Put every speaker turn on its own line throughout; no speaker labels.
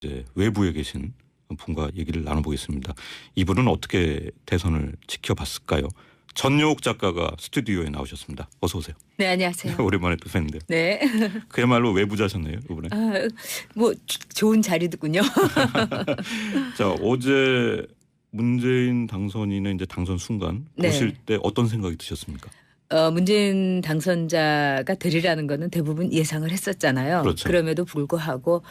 이제 외부에 계신 분과 얘기를 나눠보겠습니다. 이분은 어떻게 대선을 지켜봤을까요? 전여옥 작가가 스튜디오에 나오셨습니다. 어서 오세요.
네, 안녕하세요.
오랜만에 또 뵀는데요.
네.
그야말로 외부자셨네요, 이번에.
뭐 좋은 자리더군요.
자, 어제 문재인 당선인의 이제 당선 순간
네.
보실 때 어떤 생각이 드셨습니까?
문재인 당선자가 되리라는 거는 대부분 예상을 했었잖아요.
그렇죠.
그럼에도 불구하고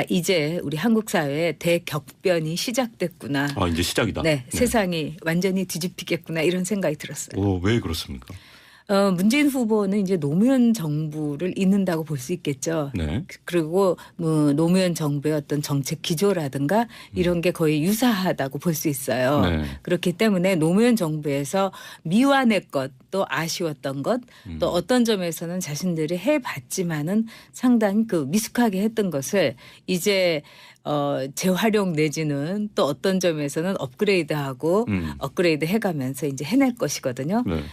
이제 우리 한국 사회에 대격변이 시작됐구나.
이제 시작이다.
네, 세상이 완전히 뒤집히겠구나 이런 생각이 들었어요.
왜 그렇습니까?
문재인 후보는 이제 노무현 정부를 잇는다고 볼 수 있겠죠.
네.
그리고 뭐 노무현 정부의 어떤 정책 기조라든가 이런 게 거의 유사하다고 볼 수 있어요.
네.
그렇기 때문에 노무현 정부에서 미완했것 또 아쉬웠던 것 또 어떤 점에서는 자신들이 해봤지만은 상당히 미숙하게 했던 것을 이제 재활용 내지는 또 어떤 점에서는 업그레이드하고 업그레이드 해가면서 이제 해낼 것이거든요.
네.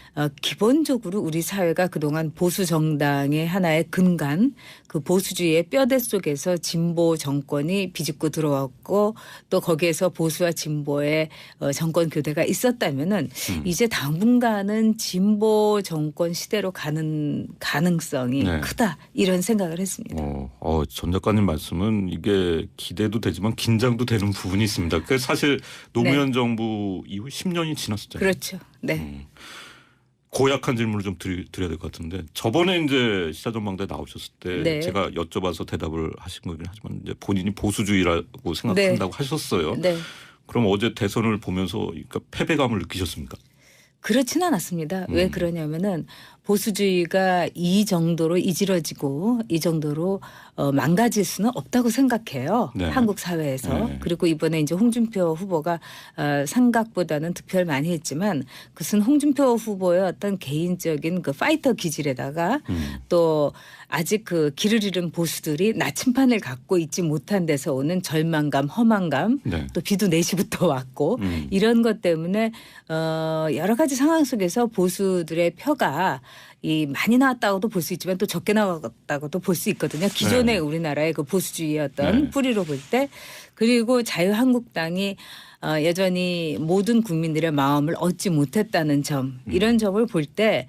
기본적으로 우리 사회가 그동안 보수 정당의 하나의 근간 그 보수주의의 뼈대 속에서 진보 정권이 비집고 들어왔고 또 거기에서 보수와 진보의 정권 교대가 있었다면은 이제 당분간은 진보 정권 시대로 가는 가능성이
네.
크다 이런 생각을 했습니다.
전 작가님 말씀은 이게 기대도 되지만 긴장도 되는 부분이 있습니다. 그 사실 노무현 정부 이후 10년이 지났었잖아요.
그렇죠. 네.
고약한 질문을 좀 드려야 될 것 같은데 저번에 이제 시사전망대 나오셨을 때
네.
제가 여쭤봐서 대답을 하신 거긴 하지만 이제 본인이 보수주의라고 생각한다고 하셨어요.
네.
그럼 어제 대선을 보면서 그러니까 패배감을 느끼셨습니까?
그렇진 않았습니다. 왜 그러냐면은 보수주의가 이 정도로 이질어지고 이 정도로 망가질 수는 없다고 생각해요.
네.
한국 사회에서.
네.
그리고 이번에 이제 홍준표 후보가 생각보다는 득표를 많이 했지만 그것은 홍준표 후보의 어떤 개인적인 파이터 기질에다가 또 아직 길을 잃은 보수들이 나침판을 갖고 있지 못한 데서 오는 절망감, 허망감
네.
또 비도 4시부터 왔고 이런 것 때문에 여러 가지 상황 속에서 보수들의 표가 많이 나왔다고도 볼 수 있지만 또 적게 나왔다고도 볼 수 있거든요. 기존의
네.
우리나라의 보수주의의 어떤
네.
뿌리로 볼 때. 그리고 자유한국당이 여전히 모든 국민들의 마음을 얻지 못했다는 점 이런 점을 볼 때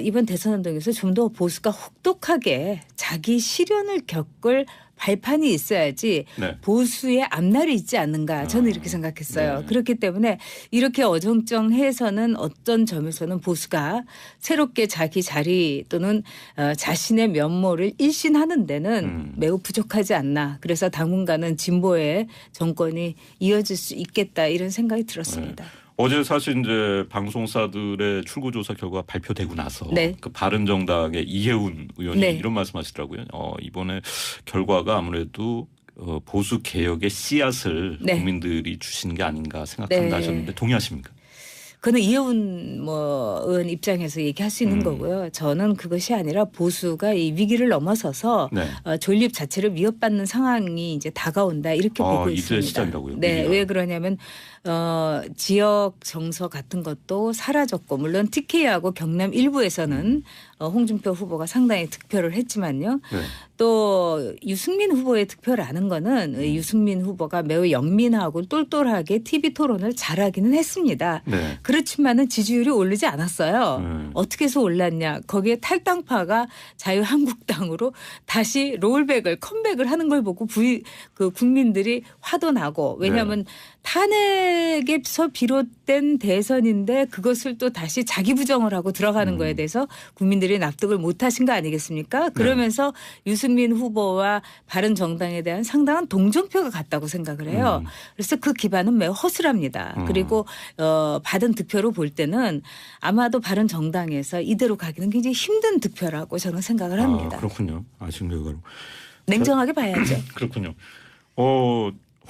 이번 대선 운동에서 좀 더 보수가 혹독하게 자기 시련을 겪을 발판이 있어야지
네.
보수의 앞날이 있지 않는가 저는 이렇게 생각했어요.
네.
그렇기 때문에 이렇게 어정쩡해서는 어떤 점에서는 보수가 새롭게 자기 자리 또는 자신의 면모를 일신하는 데는 매우 부족하지 않나. 그래서 당분간은 진보의 정권이 이어질 수 있겠다 이런 생각이 들었습니다.
네. 어제 사실 이제 방송사들의 출구조사 결과가 발표되고 나서
네.
바른정당의 이해운 의원이
네.
이런 말씀하시더라고요. 이번에 결과가 아무래도 보수 개혁의 씨앗을
네.
국민들이 주시는 게 아닌가 생각한다
네.
하셨는데 동의하십니까?
그는 이해운 의원 입장에서 얘기할 수 있는 거고요. 저는 그것이 아니라 보수가 이 위기를 넘어서서
네.
존립 자체를 위협받는 상황이 이제 다가온다 이렇게 보고
이제
있습니다.
시작이라고요?
네,
위기가.
왜 그러냐면 지역 정서 같은 것도 사라졌고 물론 TK하고 경남 일부에서는 홍준표 후보가 상당히 득표를 했지만요.
네.
또 유승민 후보의 득표라는 거는 유승민 후보가 매우 영민하고 똘똘하게 TV 토론을 잘하기는 했습니다.
네.
그렇지만은 지지율이 오르지 않았어요. 어떻게 해서 올랐냐. 거기에 탈당파가 자유한국당으로 다시 컴백을 하는 걸 보고 국민들이 화도 나고 왜냐하면 탄핵에서 비롯된 대선인데 그것을 또 다시 자기 부정을 하고 들어가는 거에 대해서 국민들이 납득을 못하신 거 아니겠습니까? 그러면서 유승민 후보와 바른정당에 대한 상당한 동정표가 갔다고 생각을 해요. 그래서 그 기반은 매우 허술합니다. 그리고 받은 득표로 볼 때는 아마도 바른정당에서 이대로 가기는 굉장히 힘든 득표라고 저는 생각을 합니다.
그렇군요. 아쉬운 결과로.
냉정하게 봐야죠.
그렇군요.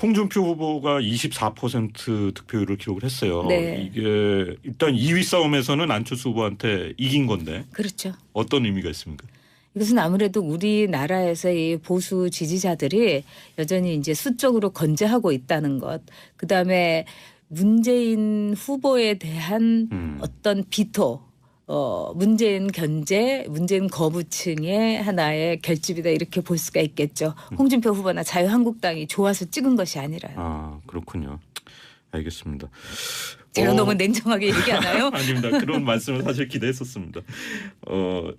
홍준표 후보가 24% 득표율을 기록을 했어요.
네.
이게 일단 2위 싸움에서는 안철수 후보한테 이긴 건데
그렇죠.
어떤 의미가 있습니까?
이것은 아무래도 우리나라에서 이 보수 지지자들이 여전히 이제 수적으로 건재하고 있다는 것. 그다음에 문재인 후보에 대한 어떤 비토 문재인 견제, 문재인 거부층의 하나의 결집이다 이렇게 볼 수가 있겠죠. 홍준표 후보나 자유한국당이 좋아서 찍은 것이 아니라요.
아 그렇군요. 알겠습니다.
제가 너무 냉정하게 얘기하나요?
아닙니다. 그런 말씀을 사실 기대했었습니다.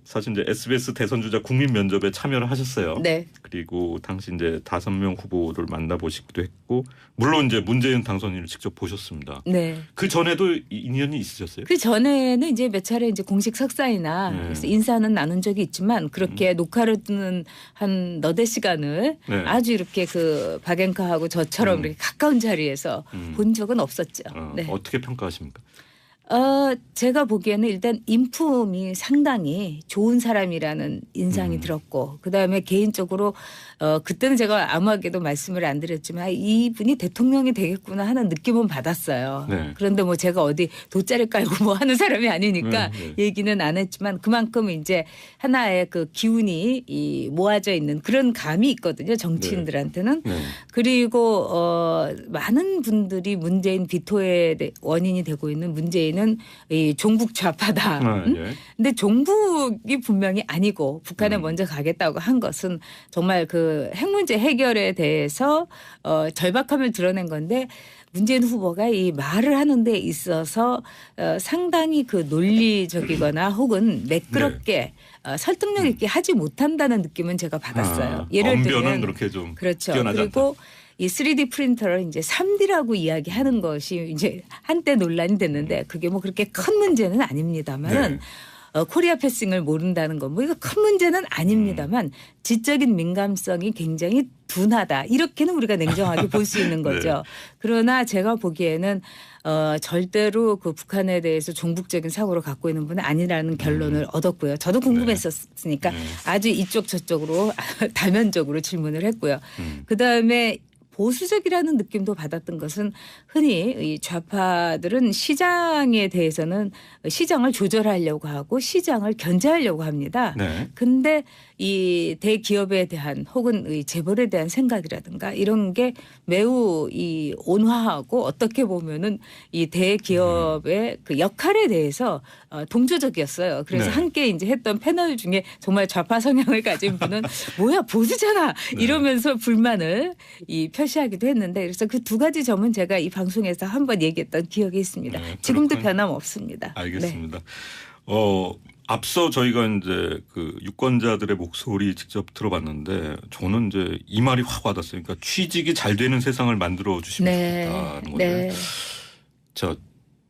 사실 이제 SBS 대선 주자 국민 면접에 참여를 하셨어요.
네.
그리고 당시 이제 5명 후보를 만나보시기도 했고, 물론 이제 문재인 당선인을 직접 보셨습니다.
네.
그 전에도 인연이 있으셨어요?
그 전에는 이제 몇 차례 이제 공식 석상이나
네.
그래서 인사는 나눈 적이 있지만 그렇게 녹화를 듣는 한 너댓 시간을
네.
아주 이렇게 그 박앵카하고 저처럼 이렇게 가까운 자리에서 본 적은 없었죠. 네.
어떻게 평가하십니까?
제가 보기에는 일단 인품이 상당히 좋은 사람이라는 인상이 들었고 그다음에 개인적으로 그때는 제가 아무에게도 말씀을 안 드렸지만 이분이 대통령이 되겠구나 하는 느낌은 받았어요.
네.
그런데 뭐 제가 어디 돗자리 깔고 뭐 하는 사람이 아니니까
네.
얘기는 안 했지만 그만큼 이제 하나의 그 기운이 모아져 있는 그런 감이 있거든요. 정치인들한테는.
네.
그리고 많은 분들이 문재인 비토의 원인이 되고 있는 문재인은 이 종북 좌파다.
네.
근데 종북이 분명히 아니고 북한에 먼저 가겠다고 한 것은 정말 그 핵 문제 해결에 대해서 절박함을 드러낸 건데 문재인 후보가 이 말을 하는 데 있어서 상당히 그 논리적이거나 혹은 매끄럽게 설득력 있게 하지 못한다는 느낌은 제가 받았어요. 예를
언변은
들면
그렇게 좀
그렇죠.
뛰어나지
그리고 이 3D 프린터를 이제 3D라고 이야기하는 것이 이제 한때 논란이 됐는데 그게 뭐 그렇게 큰 문제는 아닙니다만은
네.
코리아 패싱을 모른다는 건 뭐 이거 큰 문제는 아닙니다만 지적인 민감성이 굉장히 둔하다. 이렇게는 우리가 냉정하게 볼 수 있는 거죠.
네.
그러나 제가 보기에는 절대로 그 북한에 대해서 종북적인 사고를 갖고 있는 분은 아니라는 결론을 얻었고요. 저도 궁금했었으니까 아주 이쪽 저쪽으로 다면적으로 질문을 했고요. 그다음에 보수적이라는 느낌도 받았던 것은 흔히 이 좌파들은 시장에 대해서는 시장을 조절하려고 하고 시장을 견제하려고 합니다.
네.
근데 이 대기업에 대한 혹은 이 재벌에 대한 생각이라든가 이런 게 매우 이 온화하고 어떻게 보면은 이 대기업의 그 역할에 대해서 동조적이었어요. 그래서
네.
함께 이제 했던 패널 중에 정말 좌파 성향을 가진 분은 뭐야 보수잖아 이러면서 불만을 이 표시하기도 했는데 그래서 그 두 가지 점은 제가 이 방송에서 한번 얘기했던 기억이 있습니다.
네,
지금도
그렇군요.
변함없습니다.
알겠습니다. 앞서 저희가 이제 그 유권자들의 목소리 직접 들어봤는데 저는 이제 이 말이 확 와닿았어요. 그러니까 취직이 잘 되는 세상을 만들어 주시면 좋겠다는 건데.
네.
자,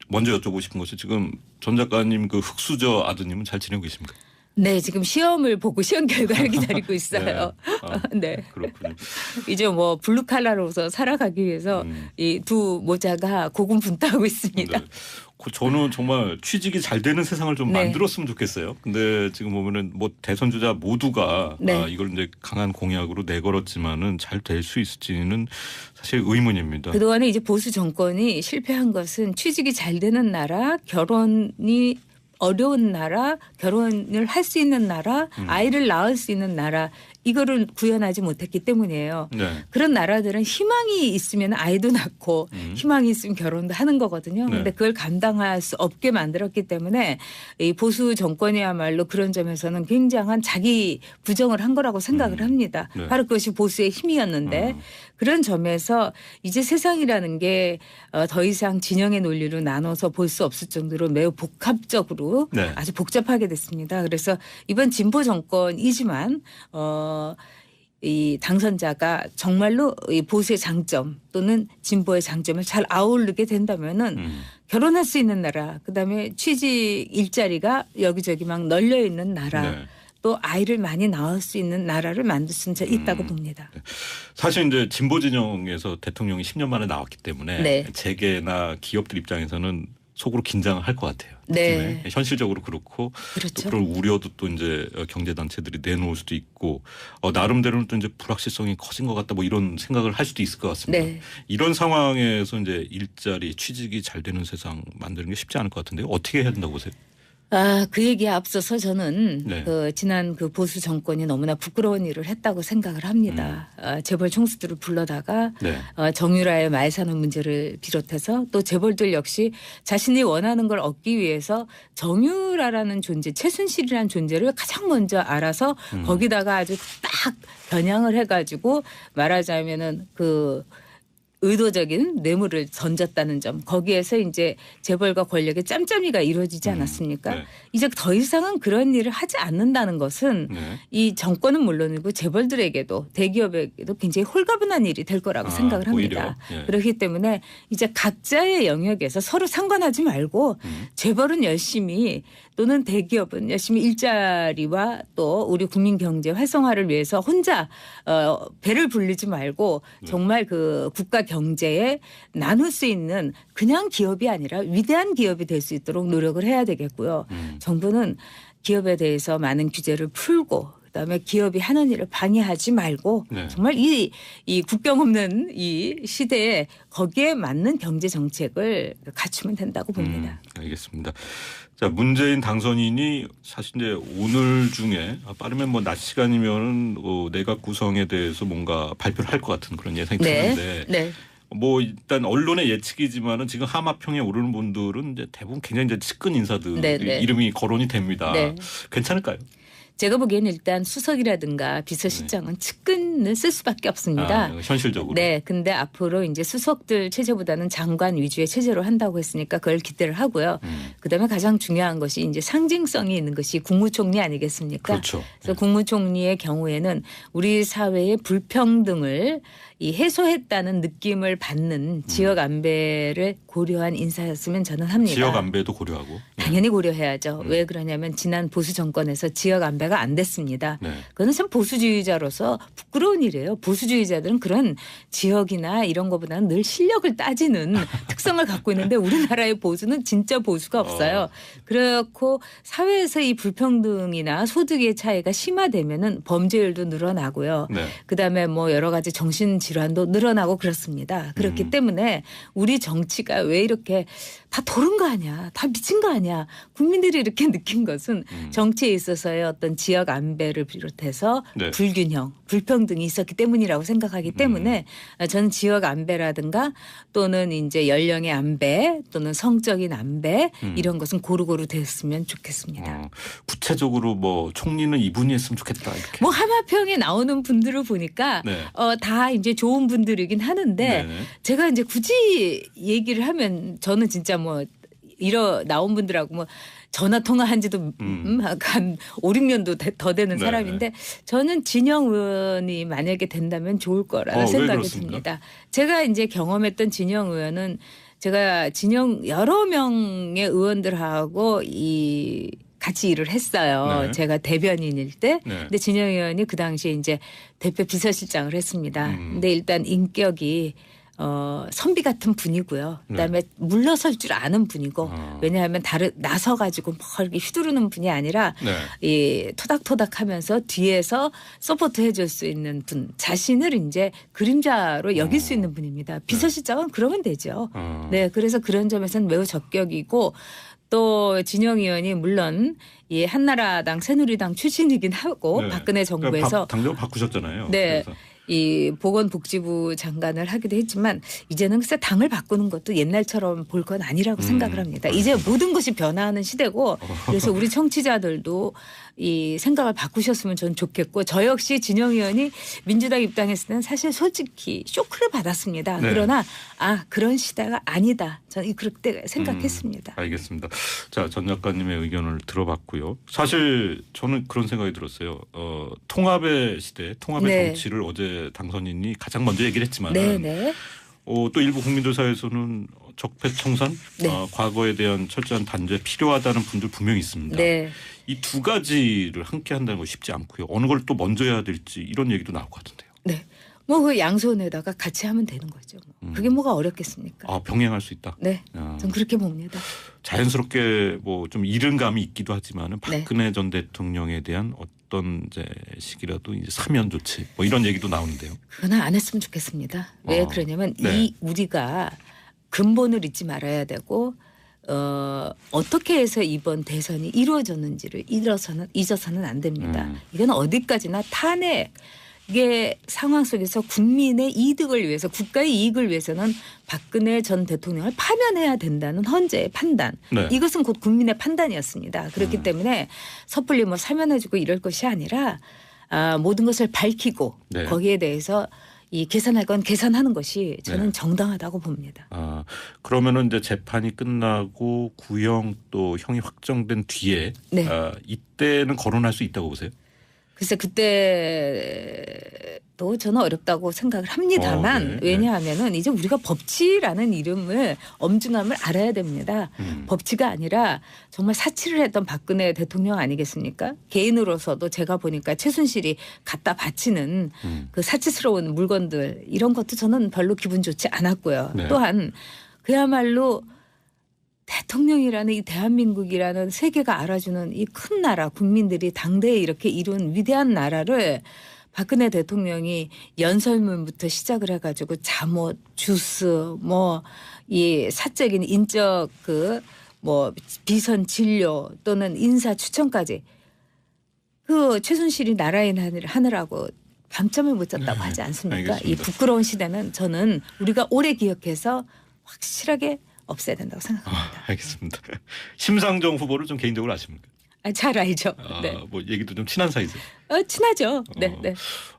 먼저 여쭤보고 싶은 것이 지금 전 작가님 그 흑수저 아드님은 잘 지내고 계십니까?
네, 지금 시험을 보고 시험 결과를 기다리고 있어요. 네.
그렇군요.
이제 뭐 블루칼라로서 살아가기 위해서 이 두 모자가 고군분투하고 있습니다.
네. 저는 정말 취직이 잘 되는 세상을 좀
네.
만들었으면 좋겠어요. 근데 지금 보면은 뭐 대선 주자 모두가
네.
이걸 이제 강한 공약으로 내걸었지만은 잘 될 수 있을지는 사실 의문입니다.
그동안에 이제 보수 정권이 실패한 것은 취직이 잘 되는 나라, 결혼이 어려운 나라, 결혼을 할 수 있는 나라, 아이를 낳을 수 있는 나라 이거를 구현하지 못했기 때문이에요.
네.
그런 나라들은 희망이 있으면 아이도 낳고 희망이 있으면 결혼도 하는 거거든요. 그런데
네.
그걸 감당할 수 없게 만들었기 때문에 이 보수 정권이야말로 그런 점에서는 굉장한 자기 부정을 한 거라고 생각을 합니다.
네.
바로 그것이 보수의 힘이었는데 그런 점에서 이제 세상이라는 게 더 이상 진영의 논리로 나눠서 볼 수 없을 정도로 매우 복합적으로
네.
아주 복잡하게 됐습니다. 그래서 이번 진보 정권이지만 이 당선자가 정말로 이 보수의 장점 또는 진보의 장점을 잘 아우르게 된다면은 결혼할 수 있는 나라, 그다음에 취직 일자리가 여기저기 막 널려 있는 나라.
네.
또 아이를 많이 낳을 수 있는 나라를 만들 수 있다고 봅니다.
사실 이제 진보 진영에서 대통령이 10년 만에 나왔기 때문에
네.
재계나 기업들 입장에서는 속으로 긴장을 할 것 같아요.
네.
현실적으로 그렇고
그렇죠.
또 그런 우려도 또 이제 경제 단체들이 내놓을 수도 있고 나름대로는 또 이제 불확실성이 커진 것 같다 뭐 이런 생각을 할 수도 있을 것 같습니다.
네.
이런 상황에서 이제 일자리 취직이 잘 되는 세상 만드는 게 쉽지 않을 것 같은데요. 어떻게 해야 된다고 보세요?
그 얘기에 앞서서 저는
네.
지난 보수 정권이 너무나 부끄러운 일을 했다고 생각을 합니다. 재벌 총수들을 불러다가
네.
정유라의 말사는 문제를 비롯해서 또 재벌들 역시 자신이 원하는 걸 얻기 위해서 정유라라는 존재, 최순실이라는 존재를 가장 먼저 알아서 거기다가 아주 딱 겨냥을 해가지고 말하자면은 의도적인 뇌물을 던졌다는 점, 거기에서 이제 재벌과 권력의 짬짬이가 이루어지지 않았습니까?
네.
이제 더 이상은 그런 일을 하지 않는다는 것은
네.
이 정권은 물론이고 재벌들에게도 대기업에게도 굉장히 홀가분한 일이 될 거라고 생각을 합니다.
오히려. 예.
그렇기 때문에 이제 각자의 영역에서 서로 상관하지 말고 재벌은 열심히 또는 대기업은 열심히 일자리와 또 우리 국민 경제 활성화를 위해서 혼자 배를 불리지 말고 정말 국가 경제에 나눌 수 있는 그냥 기업이 아니라 위대한 기업이 될 수 있도록 노력을 해야 되겠고요. 정부는 기업에 대해서 많은 규제를 풀고 그다음에 기업이 하는 일을 방해하지 말고
네.
정말 이 국경 없는 이 시대에 거기에 맞는 경제 정책을 갖추면 된다고 봅니다.
알겠습니다. 자, 문재인 당선인이 사실 이제 오늘 중에 빠르면 낮 시간이면 내각 구성에 대해서 뭔가 발표를 할 것 같은 그런 예상이 드는데
네.
일단 언론의 예측이지만은 지금 하마평에 오르는 분들은 이제 대부분 굉장히 이제 측근 인사들
네.
이름이 거론이 됩니다.
네.
괜찮을까요?
제가 보기에는 일단 수석이라든가 비서실장은 측근을 쓸 수밖에 없습니다.
현실적으로.
네. 근데 앞으로 이제 수석들 체제보다는 장관 위주의 체제로 한다고 했으니까 그걸 기대를 하고요. 그다음에 가장 중요한 것이 이제 상징성이 있는 것이 국무총리 아니겠습니까?
그렇죠.
그래서 국무총리의 경우에는 우리 사회의 불평등을 해소했다는 느낌을 받는 지역 안배를 고려한 인사였으면 저는 합니다.
지역 안배도 고려하고.
당연히 고려해야죠. 왜 그러냐면 지난 보수 정권에서 지역 안배가 안 됐습니다.
네.
그거는 참 보수주의자로서 부끄러운 일이에요. 보수주의자들은 그런 지역이나 이런 것보다는 늘 실력을 따지는 특성을 갖고 있는데 우리나라의 보수는 진짜 보수가 없어요. 그렇고 사회에서 이 불평등이나 소득의 차이가 심화되면은 범죄율도 늘어나고요.
네.
그다음에 여러 가지 정신질환도 늘어나고 그렇습니다. 그렇기 때문에 우리 정치가 왜 이렇게 다 도른 거 아니야. 다 미친 거 아니야. 국민들이 이렇게 느낀 것은 정치에 있어서의 어떤 지역 안배를 비롯해서
네.
불균형, 불평등이 있었기 때문이라고 생각하기 때문에 저는 지역 안배라든가 또는 이제 연령의 안배 또는 성적인 안배 이런 것은 고루고루 됐으면 좋겠습니다.
구체적으로 총리는 이분이 했으면 좋겠다 이렇게.
하마평에 나오는 분들을 보니까
네.
다 이제 좋은 분들이긴 하는데
네네.
제가 이제 굳이 얘기를 하면 저는 진짜 나온 분들하고 전화 통화한 지도 한 5, 6년도 더 되는
네.
사람인데 저는 진영 의원이 만약에 된다면 좋을 거라는
왜
생각이
그렇습니까?
듭니다. 제가 이제 경험했던 진영 의원은 제가 여러 명의 의원들하고 같이 일을 했어요.
네.
제가 대변인일 때.
네.
근데 진영 의원이 그 당시에 이제 대표 비서실장을 했습니다. 근데 일단 인격이 선비 같은 분이고요. 그다음에 물러설 줄 아는 분이고 왜냐하면 나서 가지고 이렇게 휘두르는 분이 아니라
네.
토닥토닥하면서 뒤에서 서포트 해줄 수 있는 분 자신을 이제 그림자로 여길 수 있는 분입니다. 비서실장은 그러면 되죠. 네, 그래서 그런 점에서는 매우 적격이고 또 진영 의원이 물론 한나라당 새누리당 출신이긴 하고
네.
박근혜 정부에서
당장 바꾸셨잖아요.
네.
그래서.
이 보건복지부 장관을 하기도 했지만 이제는 글쎄 당을 바꾸는 것도 옛날처럼 볼 건 아니라고 생각을 합니다. 이제 모든 것이 변화하는 시대고 그래서 우리 청취자들도 이 생각을 바꾸셨으면 저는 좋겠고 저 역시 진영 의원이 민주당 입당했을 때는 사실 솔직히 쇼크를 받았습니다.
네.
그러나 그런 시대가 아니다. 저는 그렇게 생각했습니다.
알겠습니다. 자, 전 작가님의 의견을 들어봤고요. 사실 저는 그런 생각이 들었어요. 통합의 시대, 통합의
네.
정치를 어제 당선인이 가장 먼저 얘기를 했지만
네네.
또 일부 국민들 사이에서는 적폐청산,
네.
과거에 대한 철저한 단죄 필요하다는 분들 분명히 있습니다.
네.
이 두 가지를 함께 한다는 거 쉽지 않고요. 어느 걸 또 먼저 해야 될지 이런 얘기도 나올 것 같은데요.
네. 그 양손에다가 같이 하면 되는 거죠. 그게 뭐가 어렵겠습니까?
병행할 수 있다.
네. 전 그렇게 봅니다.
자연스럽게 좀 이른 감이 있기도 하지만은
네.
박근혜 전 대통령에 대한 어떤 이제 시기라도 이제 사면 조치 이런 얘기도 나오는데요.
그거는 안 했으면 좋겠습니다. 왜 그러냐면
네.
우리가 근본을 잊지 말아야 되고 어떻게 해서 이번 대선이 이루어졌는지를 잊어서는 안 됩니다. 이건 어디까지나 탄핵 이게 상황 속에서 국민의 이득을 위해서 국가의 이익을 위해서는 박근혜 전 대통령을 파면해야 된다는 헌재의 판단.
네.
이것은 곧 국민의 판단이었습니다. 그렇기 때문에 섣불리 뭐 사면해주고 이럴 것이 아니라 모든 것을 밝히고
네.
거기에 대해서 이 계산할 건 계산하는 것이 저는
네.
정당하다고 봅니다.
그러면은 이제 재판이 끝나고 구형 또 형이 확정된 뒤에
네.
이때는 거론할 수 있다고 보세요?
글쎄 그때도 저는 어렵다고 생각을 합니다만
네.
왜냐하면은 이제 우리가 법치라는 이름을 엄중함을 알아야 됩니다. 법치가 아니라 정말 사치를 했던 박근혜 대통령 아니겠습니까? 개인으로서도 제가 보니까 최순실이 갖다 바치는 그 사치스러운 물건들 이런 것도 저는 별로 기분 좋지 않았고요.
네.
또한 그야말로 대통령이라는 이 대한민국이라는 세계가 알아주는 이 큰 나라 국민들이 당대에 이렇게 이룬 위대한 나라를 박근혜 대통령이 연설문부터 시작을 해가지고 잠옷, 주스, 뭐 이 사적인 인적 그 뭐 비선 진료 또는 인사 추천까지 그 최순실이 나라인 하느라고 밤잠을 못 잤다고 하지 않습니까?
알겠습니다.
이 부끄러운 시대는 저는 우리가 오래 기억해서 확실하게 없애야 된다고 생각합니다.
알겠습니다. 심상정 후보를 좀 개인적으로 아십니까?
잘 알죠. 네.
뭐 얘기도 좀 친한 사이세요?
친하죠. 네, 네.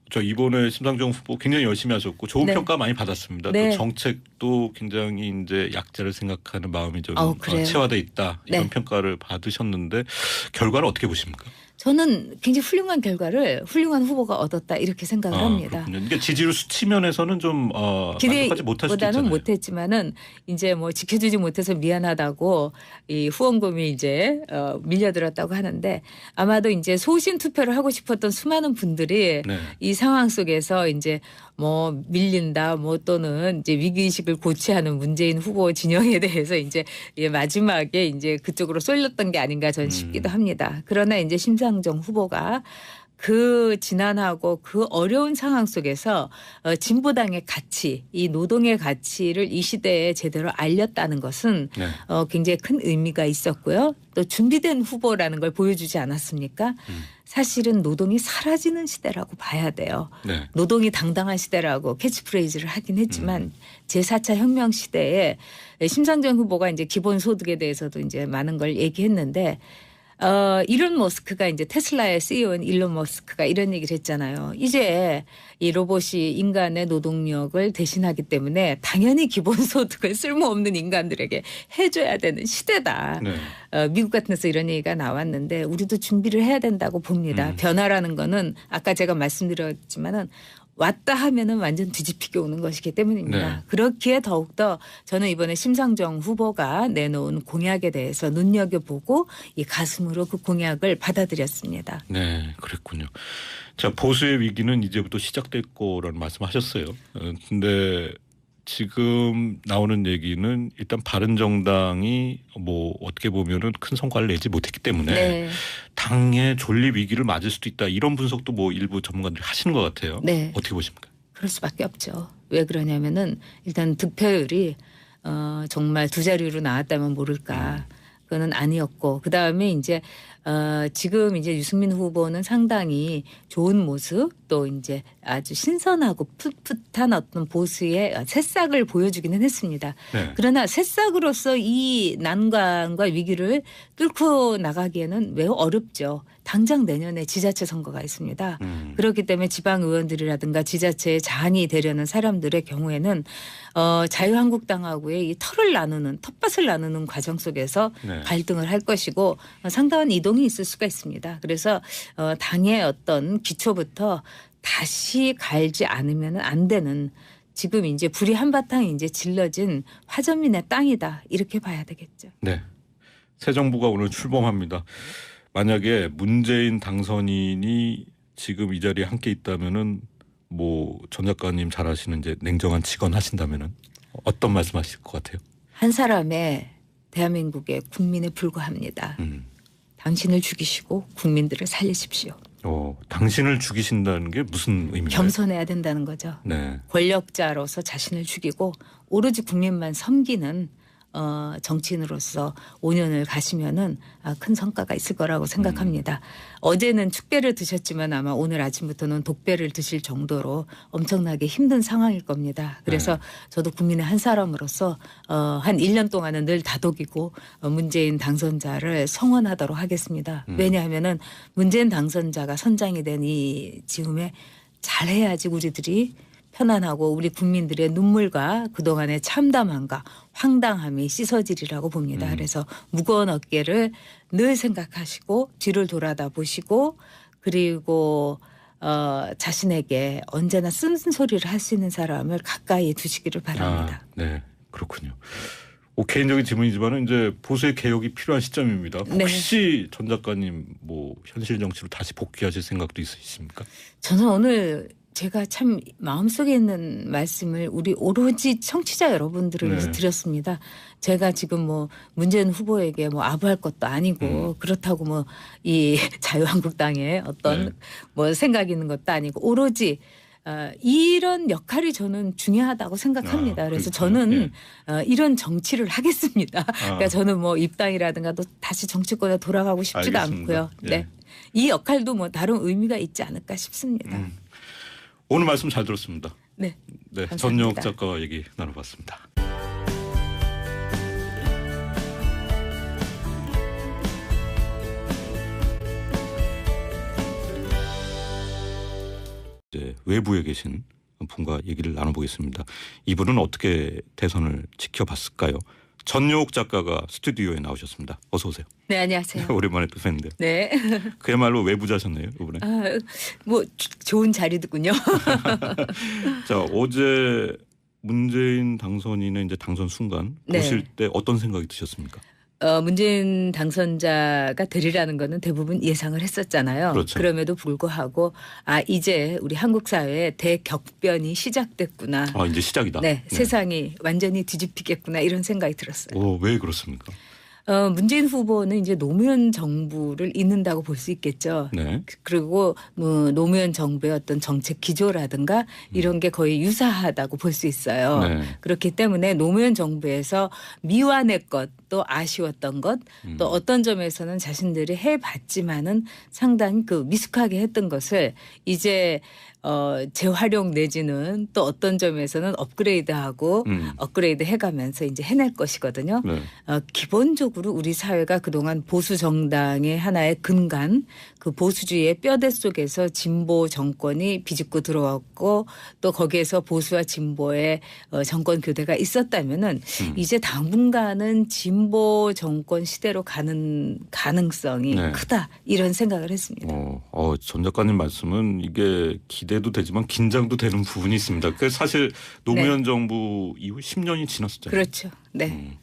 저 이번에 심상정 후보 굉장히 열심히 하셨고 좋은
네.
평가 많이 받았습니다.
네.
또 정책도 굉장히 이제 약자를 생각하는 마음이 좀
그래요?
체화돼 있다 이런
네.
평가를 받으셨는데 결과를 어떻게 보십니까?
저는 굉장히 훌륭한 결과를 훌륭한 후보가 얻었다 이렇게 생각을 합니다.
그렇군요. 이게 지지율 수치면에서는 좀 만족하지 못할 수도
기대보다는
있잖아요.
못했지만은 이제 뭐 지켜주지 못해서 미안하다고 이 후원금이 이제 밀려들었다고 하는데 아마도 이제 소신 투표를 하고 싶었던 수많은 분들이
네.
이 상황 속에서 이제 뭐 밀린다 뭐 또는 이제 위기의식을 고취하는 문재인 후보 진영에 대해서 이제 마지막에 이제 그쪽으로 쏠렸던 게 아닌가 저는 싶기도 합니다. 그러나 이제 심상정 후보가 그 지난하고 그 어려운 상황 속에서 진보당의 가치, 이 노동의 가치를 이 시대에 제대로 알렸다는 것은
네.
굉장히 큰 의미가 있었고요. 또 준비된 후보라는 걸 보여주지 않았습니까? 사실은 노동이 사라지는 시대라고 봐야 돼요.
네.
노동이 당당한 시대라고 캐치프레이즈를 하긴 했지만 제4차 혁명 시대에 심상정 후보가 이제 기본소득에 대해서도 이제 많은 걸 얘기했는데 일론 머스크가 이제 테슬라의 CEO인 일론 머스크가 이런 얘기를 했잖아요. 이제 이 로봇이 인간의 노동력을 대신하기 때문에 당연히 기본소득을 쓸모없는 인간들에게 해줘야 되는 시대다.
네.
미국 같은 데서 이런 얘기가 나왔는데 우리도 준비를 해야 된다고 봅니다. 변화라는 거는 아까 제가 말씀드렸지만은 왔다 하면은 완전 뒤집히게 오는 것이기 때문입니다.
네.
그렇기에 더욱더 저는 이번에 심상정 후보가 내놓은 공약에 대해서 눈여겨보고 이 가슴으로 그 공약을 받아들였습니다.
네, 그랬군요. 자, 보수의 위기는 이제부터 시작될 거라는 말씀하셨어요. 근데 지금 나오는 얘기는 일단 바른정당이 뭐 어떻게 보면은 큰 성과를 내지 못했기 때문에
네.
당의 존립 위기를 맞을 수도 있다 이런 분석도 뭐 일부 전문가들이 하시는 것 같아요.
네.
어떻게 보십니까?
그럴 수밖에 없죠. 왜 그러냐면은 일단 득표율이 정말 두 자리로 나왔다면 모를까. 그거는 아니었고 그다음에 이제 지금 이제 유승민 후보는 상당히 좋은 모습 또 이제 아주 신선하고 풋풋한 어떤 보수의 새싹을 보여주기는 했습니다.
네.
그러나 새싹으로서 이 난관과 위기를 뚫고 나가기에는 매우 어렵죠. 당장 내년에 지자체 선거가 있습니다. 그렇기 때문에 지방 의원들이라든가 지자체의 장이 되려는 사람들의 경우에는 자유한국당하고의 이 텃밭을 나누는 과정 속에서
네.
갈등을 할 것이고 상당한 이동이 있을 수가 있습니다. 그래서 당의 어떤 기초부터 다시 갈지 않으면 안 되는 지금 이제 불이 한바탕 이제 질러진 화전민의 땅이다 이렇게 봐야 되겠죠.
네. 새 정부가 오늘 출범합니다. 만약에 문재인 당선인이 지금 이 자리에 함께 있다면은 뭐 전 작가님 잘 아시는 이제 냉정한 직언 하신다면은 어떤 말씀하실 것 같아요?
한 사람의 대한민국의 국민에 불과합니다. 당신을 죽이시고 국민들을 살리십시오.
당신을 죽이신다는 게 무슨 의미인가요?
겸손해야 된다는 거죠.
네.
권력자로서 자신을 죽이고 오로지 국민만 섬기는 정치인으로서 5년을 가시면은 큰 성과가 있을 거라고 생각합니다. 어제는 축배를 드셨지만 아마 오늘 아침부터는 독배를 드실 정도로 엄청나게 힘든 상황일 겁니다. 그래서 저도 국민의 한 사람으로서 한 1년 동안은 늘 다독이고 문재인 당선자를 성원하도록 하겠습니다. 왜냐하면은 문재인 당선자가 선장이 된 이 즈음에 잘해야지 우리들이 편안하고 우리 국민들의 눈물과 그동안의 참담함과 황당함이 씻어지리라고 봅니다. 그래서 무거운 어깨를 늘 생각하시고 뒤를 돌아다 보시고 그리고 자신에게 언제나 쓴소리를 할 수 있는 사람을 가까이 두시기를 바랍니다.
네, 그렇군요. 개인적인 질문이지만 이제 보수의 개혁이 필요한 시점입니다. 혹시 전 작가님 뭐 현실 정치로 다시 복귀하실 생각도 있으십니까?
저는 오늘 제가 참 마음속에 있는 말씀을 우리 오로지 청취자 여러분들을 위해서 드렸습니다. 제가 지금 뭐 문재인 후보에게 뭐 아부할 것도 아니고 그렇다고 뭐 이 자유한국당에 어떤 뭐 생각이 있는 것도 아니고 오로지 이런 역할이 저는 중요하다고 생각합니다. 그래서 저는 이런 정치를 하겠습니다. 그러니까 저는 뭐 입당이라든가 또 다시 정치권에 돌아가고 싶지가 않고요. 네. 이 역할도 뭐 다른 의미가 있지 않을까 싶습니다.
오늘 말씀 잘 들었습니다.
네.
전용욱 작가와 얘기 나눠봤습니다. 이제 외부에 계신 분과 얘기를 나눠보겠습니다. 이분은 어떻게 대선을 지켜봤을까요? 전용욱 작가가 스튜디오에 나오셨습니다. 어서 오세요.
네, 안녕하세요.
오랜만에 또 뵀는데요.
네.
그야말로 외부자셨네요, 이번에.
뭐 좋은 자리더군요.
자, 어제 문재인 당선인의 이제 당선 순간 보실 때 어떤 생각이 드셨습니까?
문재인 당선자가 되리라는 거는 대부분 예상을 했었잖아요.
그렇죠.
그럼에도 불구하고 이제 우리 한국 사회에 대격변이 시작됐구나.
이제 시작이다.
네, 세상이 완전히 뒤집히겠구나 이런 생각이 들었어요.
왜 그렇습니까?
문재인 후보는 이제 노무현 정부를 잇는다고 볼 수 있겠죠.
네.
그리고 뭐 노무현 정부의 어떤 정책 기조라든가 이런 게 거의 유사하다고 볼 수 있어요.
네.
그렇기 때문에 노무현 정부에서 미완의 것 또 아쉬웠던 것 또 어떤 점에서는 자신들이 해봤지만은 상당히 그 미숙하게 했던 것을 이제 재활용 내지는 또 어떤 점에서는 업그레이드하고 업그레이드 해가면서 이제 해낼 것이거든요.
네.
기본적으로 우리 사회가 그동안 보수 정당의 하나의 근간 그 보수주의의 뼈대 속에서 진보 정권이 비집고 들어왔고 또 거기에서 보수와 진보의 정권 교대가 있었다면은 이제 당분간은 진보 정권 시대로 가는 가능성이 크다 이런 생각을 했습니다.
전 작가님 말씀은 이게 기대도 되지만 긴장도 되는 부분이 있습니다. 그 사실 노무현 정부 이후 10년이 지났었잖아요.
그렇죠. 네.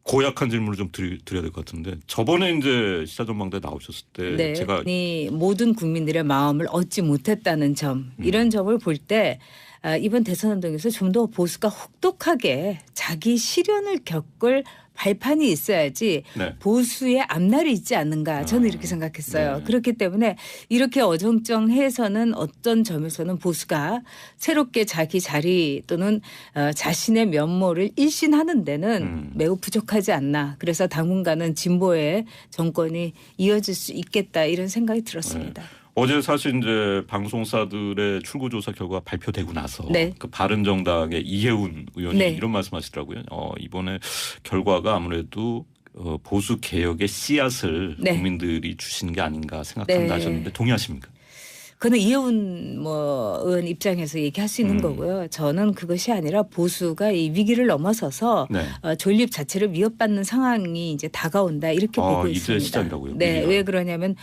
고약한 질문을 좀 드려야 될 것 같은데 저번에 이제 시사전망대 나오셨을 때 제가
모든 국민들의 마음을 얻지 못했다는 점 이런 점을 볼 때 이번 대선 운동에서 좀 더 보수가 혹독하게 자기 시련을 겪을 발판이 있어야지 보수의 앞날이 있지 않는가 저는 이렇게 생각했어요. 그렇기 때문에 이렇게 어정쩡해서는 어떤 점에서는 보수가 새롭게 자기 자리 또는 자신의 면모를 일신하는 데는 매우 부족하지 않나. 그래서 당분간은 진보의 정권이 이어질 수 있겠다 이런 생각이 들었습니다.
어제 사실 이제 방송사들의 출구조사 결과 발표되고 나서 그 바른정당의 이해운 의원이 이런 말씀하시더라고요. 이번에 결과가 아무래도 보수 개혁의 씨앗을 국민들이 주시는 게 아닌가 생각한다 하셨는데 동의하십니까?
그는 이해운 의원 입장에서 얘기할 수 있는 거고요. 저는 그것이 아니라 보수가 이 위기를 넘어서서 존립 자체를 위협받는 상황이 이제 다가온다 이렇게 보고 있습니다.
이제 시작이라고요?
네, 왜 그러냐면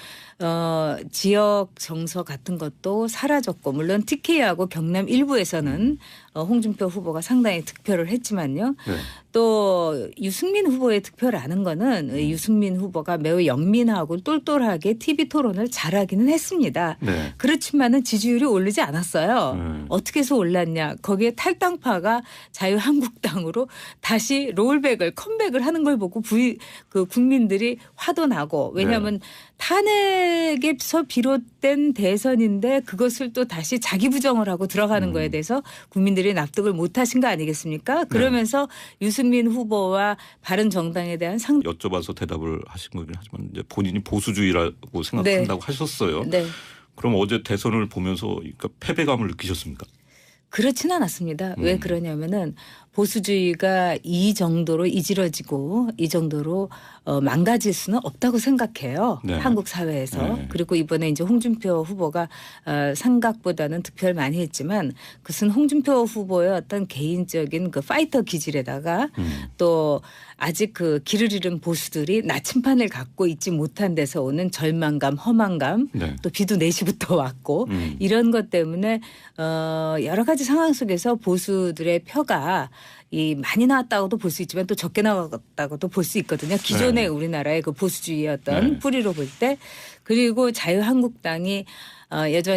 지역 정서 같은 것도 사라졌고 물론 TK하고 경남 일부에서는 홍준표 후보가 상당히 득표를 했지만요. 또 유승민 후보의 득표라는 거는 유승민 후보가 매우 영민하고 똘똘하게 TV 토론을 잘하기는 했습니다. 그렇지만은 지지율이 오르지 않았어요. 어떻게 해서 올랐냐. 거기에 탈당파가 자유한국당으로 다시 컴백을 하는 걸 보고 국민들이 화도 나고 왜냐하면 탄핵에서 비롯 잘못된 대선인데 그것을 또 다시 자기 부정을 하고 들어가는 거에 대해서 국민들이 납득을 못하신 거 아니겠습니까? 그러면서 유승민 후보와 바른정당에 대한
여쭤봐서 대답을 하신 거긴 하지만 이제 본인이 보수주의라고 생각한다고 하셨어요.
네.
그럼 어제 대선을 보면서 그러니까 패배감을 느끼셨습니까?
그렇지는 않았습니다. 왜 그러냐면은 보수주의가 이 정도로 이질어지고 이 정도로 망가질 수는 없다고 생각해요.
네.
한국 사회에서.
네.
그리고 이번에 이제 홍준표 후보가 생각보다는 득표를 많이 했지만 그것은 홍준표 후보의 어떤 개인적인 그 파이터 기질에다가 또 아직 그 길을 잃은 보수들이 나침판을 갖고 있지 못한 데서 오는 절망감, 허망감,
네.
또 비도 4시부터 왔고 이런 것 때문에 여러 가지 상황 속에서 보수들의 표가 이 많이 나왔다고도 볼 수 있지만 또 적게 나왔다고도 볼 수 있거든요. 기존의
네.
우리나라의 그 보수주의의 어떤
네.
뿌리로 볼 때. 그리고 자유한국당이 여전히